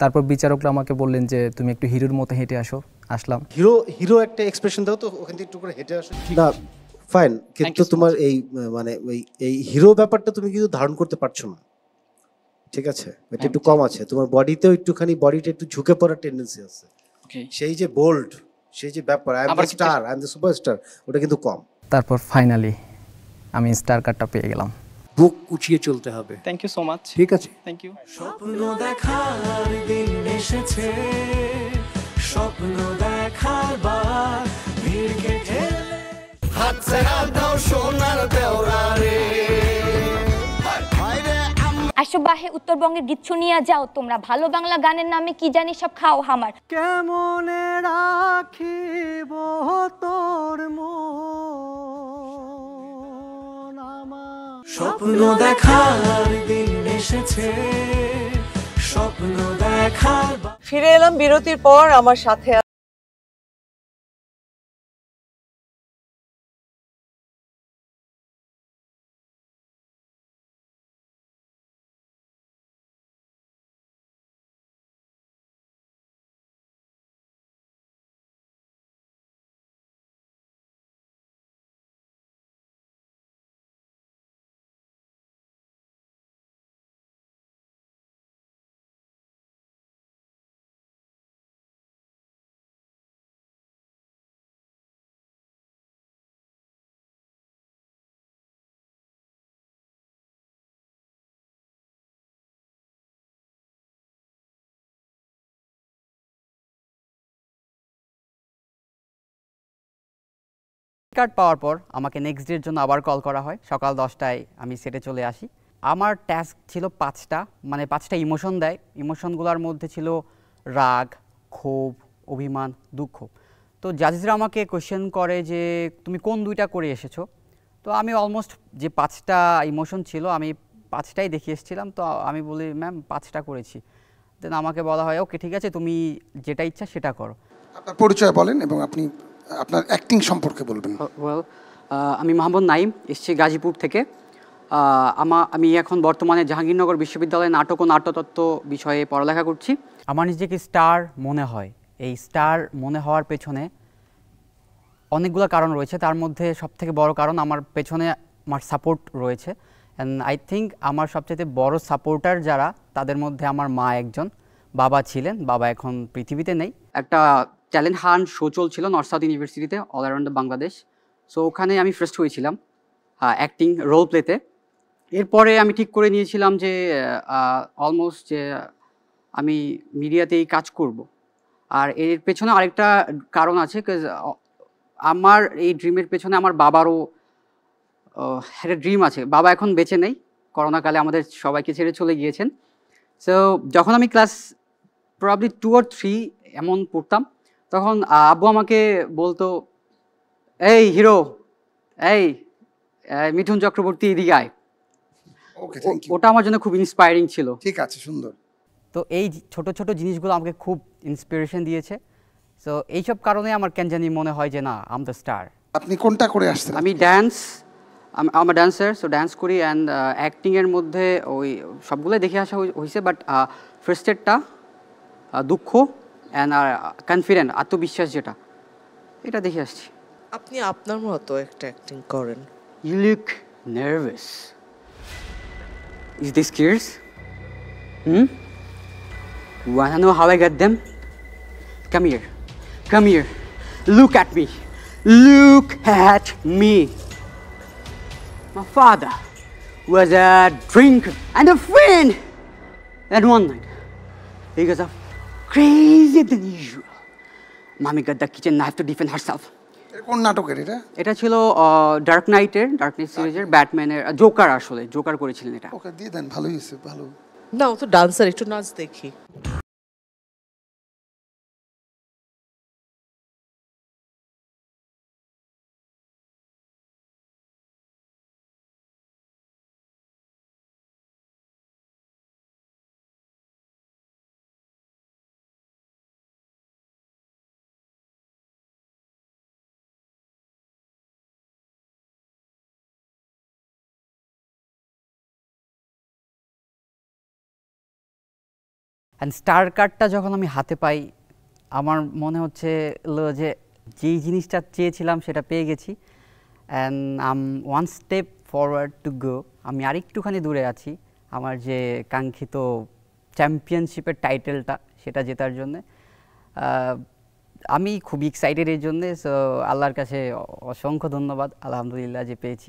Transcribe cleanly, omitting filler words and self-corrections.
তারপর বিচারকরা আমাকে বললেন যে তুমি একটু হিরোর মতো হেঁটে আসো। আসলাম। হিরো হিরো একটা এক্সপ্রেশন দাও তো, ওখান থেকে একটু করে হেঁটে আসো না। ফাইন, কিন্তু তোমার এই মানে এই হিরো ব্যাপারটা তুমি কিন্তু ধারণ করতে পারছো না, ঠিক আছে? এটা একটু কম আছে তোমার বডিতেও, একটুখানি বডিটা একটু ঝুঁকে পড়ার টেন্ডেন্সি আছে। সেই যে বোল্ড, সেই যে ব্যাপার I am the star, I am the superstar, ওটা কিন্তু কম। তারপর ফাইনালি আমি স্টার কার্ডটা পেয়ে গেলাম। বুক উঠিয়ে চলতে হবে। Thank you so much. ঠিক আছে, থ্যাংক ইউ। স্বপ্ন দেখার দিন এসেছে, স্বপ্ন দেখার বার ভিড়কে ঠেলে হাত ছেড়া দাও সোনার দেওরা রে। আসো বাহে উত্তরবঙ্গের গীত শুনিয়া যাও তোমরা, ভালো বাংলা গানের নামে কি জানি সব খাও হামার। কেমনে রাখিব তোর মন আমার, স্বপ্ন দেখার দিন এসেছে, স্বপ্ন দেখার। ফিরে এলাম বিরতির পর। আমার সাথে কার্ড পাওয়ার পর আমাকে নেক্সট ডের জন্য আবার কল করা হয়। সকাল 10টায় আমি সেটে চলে আসি। আমার টাস্ক ছিল 5টা, মানে 5টা ইমোশন দেয়। ইমোশনগুলোর মধ্যে ছিল রাগ, ক্ষোভ, অভিমান, দুঃখ। তো জাজেসরা আমাকে কোয়েশ্চেন করে যে তুমি কোন 2টা করে এসেছো। তো আমি অলমোস্ট যে 5টা ইমোশন ছিল আমি 5টাই দেখিয়ে এসেছিলাম। তো আমি বলি ম্যাম 5টা করেছি। দেন আমাকে বলা হয় ওকে ঠিক আছে, তুমি যেটা ইচ্ছা সেটা করো। আপনার পরিচয় বলেন এবং আপনি আপনার অ্যাক্টিং সম্পর্কে বলবেন। ওয়েল, আমি মোহাম্মদ নাইম, এসেছি গাজীপুর থেকে। আমি এখন বর্তমানে জাহাঙ্গীরনগর বিশ্ববিদ্যালয়ে নাটক ও নাট্যতত্ত্ব বিষয়ে পড়ালেখা করছি। আমার নিজেকে স্টার মনে হয়। এই স্টার মনে হওয়ার পেছনে অনেকগুলো কারণ রয়েছে। তার মধ্যে সবথেকে বড় কারণ আমার পেছনে আমার সাপোর্ট রয়েছে। অ্যান্ড আই থিঙ্ক আমার সবচেয়ে বড় সাপোর্টার যারা, তাদের মধ্যে আমার মা একজন, বাবা ছিলেন, বাবা এখন পৃথিবীতে নেই। একটা ট্যালেন্ট হান্ট শো চলছিল নর্থ সাউথ ইউনিভার্সিটিতে, all around the Bangladesh. So ওখানে আমি ফার্স্ট হয়েছিলাম অ্যাক্টিং রোল প্লেতে। এরপরে আমি ঠিক করে নিয়েছিলাম যে অলমোস্ট যে আমি মিডিয়াতেই কাজ করব। আর এর পেছনে আরেকটা কারণ আছে, বিকজ আমার এই ড্রিমের পেছনে আমার বাবারও একটা ড্রিম আছে। বাবা এখন বেঁচে নেই, করোনাকালে আমাদের সবাইকে ছেড়ে চলে গিয়েছেন। সো যখন আমি ক্লাস প্রবাবলি 2 or 3 এমন পড়তাম, তখন আব্বু আমাকে বলতো এই হিরো, এই মিঠুন চক্রবর্তী এদিকে আয়। ওটা আমার জন্য খুব ইন্সপায়ারিং ছিল। ঠিক আছে, সুন্দর। তো এই ছোট ছোট জিনিসগুলো আমাকে খুব ইন্সপিরেশন দিয়েছে। সো এইসব কারণে আমার কেন জানি মনে হয় যে না, আম দ্য স্টার। আপনি কোনটা করে আসছেন? আমি ড্যান্স, আমার ডান্সার, সো ড্যান্স করি। অ্যান্ড অ্যাক্টিংয়ের মধ্যে ওই সবগুলোই দেখে আসা হয়েছে। বাট ফার্স্টেরটা দুঃখ অ্যান্ড কনফিডেন্ট, আত্মবিশ্বাস যেটা, এটা দেখে আসছি। আপনি আপনার মতো একটা অ্যাক্টিং করেন। You look nervous. Is this tears? Wanna know how I got them? Come here. Come here. Look at me. Look at me. My father was a drinker and a friend. And one night, because of crazier than usual, Mommy got the kitchen knife to defend herself. কোন নাটকের এটা? এটা ছিল dark night সিরিজের ব্যাটম্যানের Joker, আসলে Joker করেছিলেন এটা। ওকে দিয়ে দেন, ভালোই হয়েছে, ভালো। না, ও তো ডান্সার, একটু নাচ দেখি। অ্যান্ড স্টার কার্ডটা যখন আমি হাতে পাই আমার মনে হচ্ছে যে যেই জিনিসটা চেয়েছিলাম সেটা পেয়ে গেছি and um one step forward to go. আমি আরেকটুখানি দূরে আছি আমার যে কাঙ্ক্ষিত চ্যাম্পিয়নশিপের টাইটেলটা সেটা জেতার জন্যে। আমি খুবই এক্সাইটেড এর জন্যে। সো আল্লাহর কাছে অসংখ্য ধন্যবাদ, আলহামদুলিল্লাহ যে পেয়েছি।